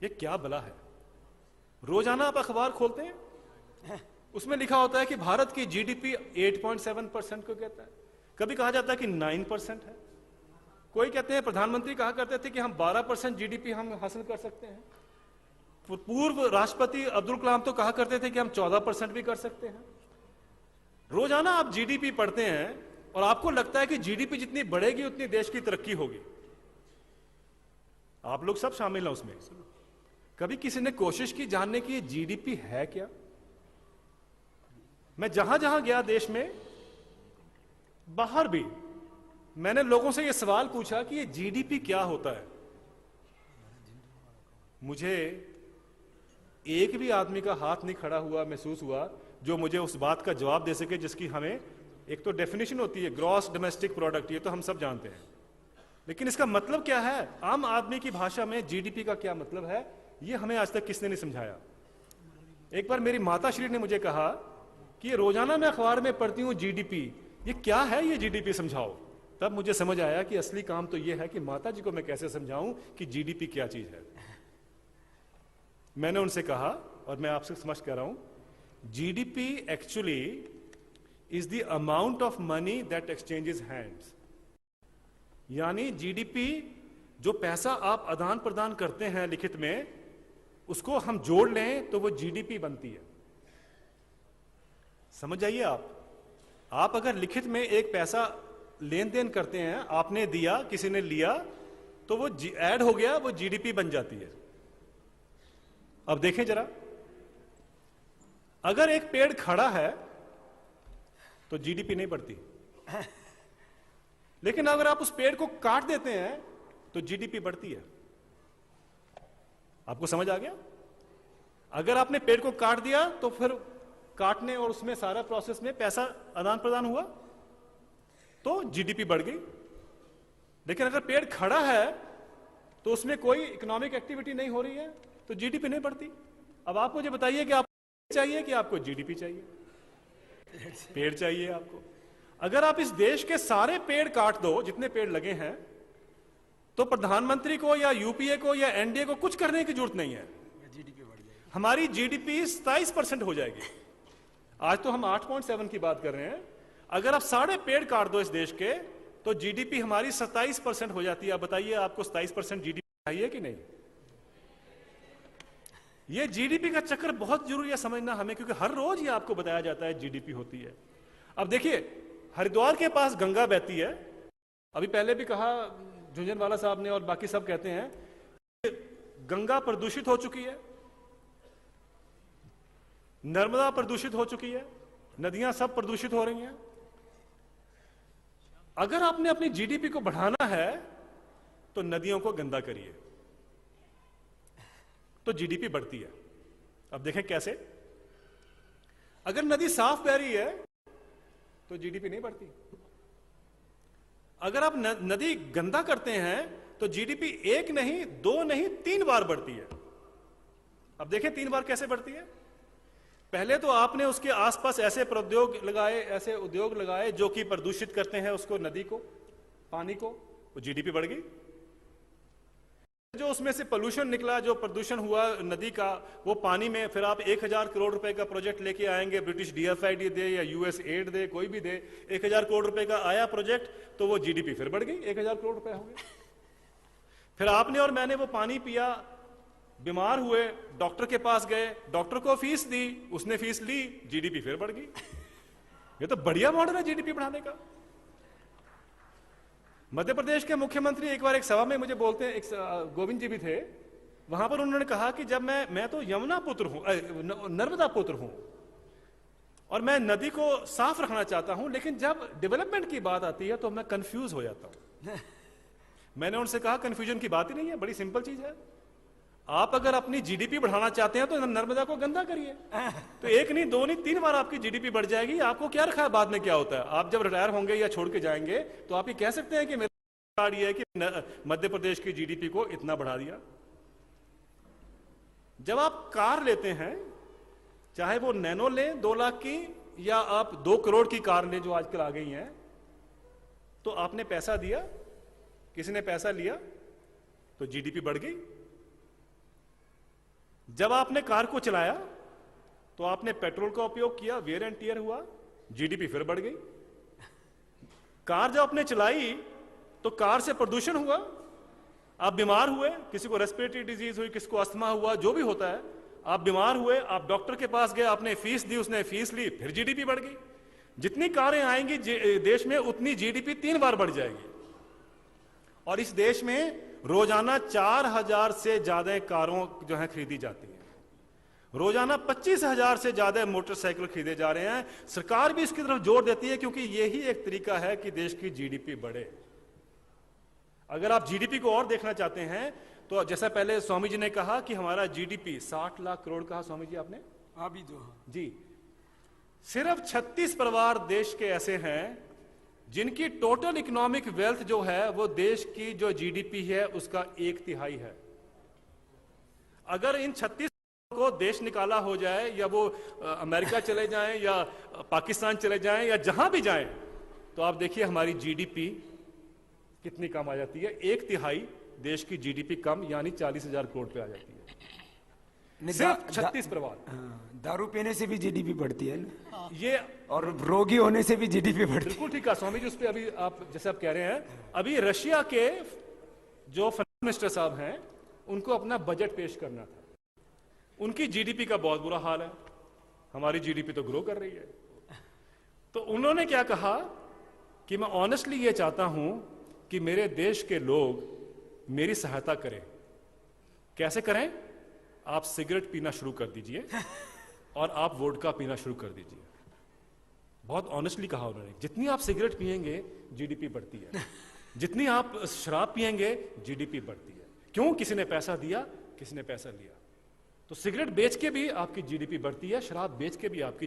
ये क्या बला है? रोजाना आप अखबार खोलते हैं, उसमें लिखा होता है कि भारत की जीडीपी 8.7% को कहता है, कभी कहा जाता है कि 9% है, कोई कहते हैं, प्रधानमंत्री कहा करते थे कि हम 12% जीडीपी हम हासिल कर सकते हैं, पूर्व राष्ट्रपति अब्दुल कलाम तो कहा करते थे कि हम 14% भी कर सकते हैं। रोजाना आप जीडीपी पढ़ते हैं और आपको लगता है कि जीडीपी जितनी बढ़ेगी उतनी देश की तरक्की होगी। आप लोग सब शामिल हैं उसमें। कभी किसी ने कोशिश की जानने की जीडीपी है क्या? मैं जहां जहां गया देश में, बाहर भी, मैंने लोगों से यह सवाल पूछा कि ये जीडीपी क्या होता है। मुझे एक भी आदमी का हाथ नहीं खड़ा हुआ महसूस हुआ जो मुझे उस बात का जवाब दे सके जिसकी हमें, एक तो डेफिनेशन होती है ग्रॉस डोमेस्टिक प्रोडक्ट, ये तो हम सब जानते हैं, लेकिन इसका मतलब क्या है, आम आदमी की भाषा में जीडीपी का क्या मतलब है, ये हमें आज तक किसने नहीं समझाया। एक बार मेरी माता श्री ने मुझे कहा कि रोजाना मैं अखबार में पढ़ती हूं जीडीपी, ये क्या है, ये जीडीपी समझाओ। तब मुझे समझ आया कि असली काम तो ये है कि माता जी को मैं कैसे समझाऊं कि जीडीपी क्या चीज है। मैंने उनसे कहा, और मैं आपसे समझ कह रहा हूं, GDP actually is the amount of money that exchanges hands. यानी जीडीपी, जो पैसा आप आदान प्रदान करते हैं लिखित में, उसको हम जोड़ लें तो वो जीडीपी बनती है। समझ जाइए आप अगर लिखित में एक पैसा लेन देन करते हैं, आपने दिया, किसी ने लिया, तो वो ऐड हो गया, वो जीडीपी बन जाती है। अब देखें जरा, अगर एक पेड़ खड़ा है तो जीडीपी नहीं बढ़ती, लेकिन अगर आप उस पेड़ को काट देते हैं तो जीडीपी बढ़ती है। आपको समझ आ गया? अगर आपने पेड़ को काट दिया तो फिर काटने और उसमें सारा प्रोसेस में पैसा आदान प्रदान हुआ तो जीडीपी बढ़ गई। लेकिन अगर पेड़ खड़ा है तो उसमें कोई इकोनॉमिक एक्टिविटी नहीं हो रही है तो जीडीपी नहीं बढ़ती। अब आप मुझे बताइए कि आपको चाहिए कि आपको जीडीपी चाहिए? पेड़ चाहिए आपको। अगर आप इस देश के सारे पेड़ काट दो, जितने पेड़ लगे हैं, तो प्रधानमंत्री को या यूपीए को या एनडीए को कुछ करने की जरूरत नहीं है, जीडीपी बढ़ जाएगी। हमारी जीडीपी 27% हो जाएगी। आज तो हम 8.7 की बात कर रहे हैं, अगर आप सारे पेड़ काट दो इस देश के तो जीडीपी हमारी 27% हो जाती है। अब बताइए, आपको 27% जीडीपी चाहिए कि नहीं? ये जीडीपी का चक्कर बहुत जरूरी है समझना हमें, क्योंकि हर रोज ये आपको बताया जाता है जीडीपी होती है। अब देखिए, हरिद्वार के पास गंगा बहती है, अभी पहले भी कहा झुंझुनवाला साहब ने और बाकी सब कहते हैं, गंगा प्रदूषित हो चुकी है, नर्मदा प्रदूषित हो चुकी है, नदियां सब प्रदूषित हो रही हैं। अगर आपने अपनी जीडीपी को बढ़ाना है तो नदियों को गंदा करिए तो जीडीपी बढ़ती है। अब देखें कैसे। अगर नदी साफ बह रही है तो जीडीपी नहीं बढ़ती। अगर आप नदी गंदा करते हैं तो जीडीपी 1 नहीं 2 नहीं 3 बार बढ़ती है। अब देखें 3 बार कैसे बढ़ती है। पहले तो आपने उसके आसपास ऐसे प्रौद्योग लगाए, ऐसे उद्योग लगाए जो कि प्रदूषित करते हैं उसको, नदी को, पानी को, वो जीडीपी बढ़ गई। जो उसमें से पोल्यूशन निकला, जो प्रदूषण हुआ नदी का, वो पानी में, फिर आप 1000 करोड़ रुपए का प्रोजेक्ट लेके आएंगे, ब्रिटिश डीएफआईडी दे या यूएस एड दे, कोई भी दे, 1000 करोड़ रुपए का आया प्रोजेक्ट, तो वो जीडीपी फिर बढ़ गई, 1000 करोड़ रुपए हो गए। फिर आपने और मैंने वो पानी पिया, बीमार हुए, डॉक्टर के पास गए, डॉक्टर को फीस दी, उसने फीस ली, जीडीपी फिर बढ़ गई। ये तो बढ़िया मॉडल है जीडीपी बढ़ाने का। मध्य प्रदेश के मुख्यमंत्री एक बार एक सभा में मुझे बोलते हैं, एक गोविंद जी भी थे, वहां पर उन्होंने कहा कि जब मैं तो यमुना पुत्र हूं, नर्मदा पुत्र हूं, और मैं नदी को साफ रखना चाहता हूं, लेकिन जब डेवलपमेंट की बात आती है तो मैं कंफ्यूज हो जाता हूं। मैंने उनसे कहा कंफ्यूजन की बात ही नहीं है, बड़ी सिंपल चीज है। आप अगर अपनी जीडीपी बढ़ाना चाहते हैं तो नर्मदा को गंदा करिए, तो 1 नहीं 2 नहीं 3 बार आपकी जीडीपी बढ़ जाएगी। आपको क्या रखा है बाद में क्या होता है? आप जब रिटायर होंगे या छोड़ के जाएंगे तो आप ये कह सकते हैं कि मेरा कार्ड ये है कि मध्य प्रदेश की जीडीपी को इतना बढ़ा दिया। जब आप कार लेते हैं, चाहे वो नैनो लें 2 लाख की, या आप 2 करोड़ की कार लें जो आजकल आ गई हैं, तो आपने पैसा दिया, किसी ने पैसा लिया, तो जीडीपी बढ़ गई। जब आपने कार को चलाया तो आपने पेट्रोल का उपयोग किया, वेयर एंड टियर हुआ, जीडीपी फिर बढ़ गई। कार जब आपने चलाई तो कार से प्रदूषण हुआ, आप बीमार हुए, किसी को रेस्पिरेटरी डिजीज हुई, किसी को अस्थमा हुआ, जो भी होता है, आप बीमार हुए, आप डॉक्टर के पास गए, आपने फीस दी, उसने फीस ली, फिर जीडीपी बढ़ गई। जितनी कारें आएंगी देश में उतनी जीडीपी 3 बार बढ़ जाएगी। और इस देश में रोजाना 4000 से ज्यादा कारों जो है खरीदी जाती है, रोजाना 25,000 से ज्यादा मोटरसाइकिल खरीदे जा रहे हैं। सरकार भी इसकी तरफ जोर देती है क्योंकि यही एक तरीका है कि देश की जीडीपी बढ़े। अगर आप जीडीपी को और देखना चाहते हैं तो जैसा पहले स्वामी जी ने कहा कि हमारा जीडीपी 60 लाख करोड़ कहा स्वामी जी आपने, अभी तो जी, सिर्फ 36 परिवार देश के ऐसे हैं जिनकी टोटल इकोनॉमिक वेल्थ जो है वो देश की जो जीडीपी है उसका 1/3 है। अगर इन 36 को देश निकाला हो जाए, या वो अमेरिका चले जाएं या पाकिस्तान चले जाएं या जहां भी जाएं, तो आप देखिए हमारी जीडीपी कितनी कम आ जाती है। 1/3 देश की जीडीपी कम, यानी 40,000 करोड़ पे आ जाती है। सिर्फ 36 परिवार। दारू पीने से भी जीडीपी बढ़ती है ना, ये और रोगी होने से भी जीडीपी बढ़ती है। बिल्कुल ठीक है स्वामी जी, उस पर अभी आप जैसे आप कह रहे हैं, अभी रशिया के जो फाइनेंस मिनिस्टर साहब हैं उनको अपना बजट पेश करना था, उनकी जीडीपी का बहुत बुरा हाल है, हमारी जीडीपी तो ग्रो कर रही है। तो उन्होंने क्या कहा कि मैं ऑनेस्टली ये चाहता हूं कि मेरे देश के लोग मेरी सहायता करें। कैसे करें? आप सिगरेट पीना शुरू कर दीजिए और आप वोडका पीना शुरू कर दीजिए। बहुत ऑनेस्टली कहा उन्होंने, जितनी आप सिगरेट पिएंगे जीडीपी बढ़ती है, जितनी आप शराब पिएंगे जीडीपी बढ़ती है। क्यों? किसी ने पैसा दिया, किसी ने पैसा लिया। तो सिगरेट बेच के भी आपकी जीडीपी बढ़ती है, शराब बेच के भी आपकी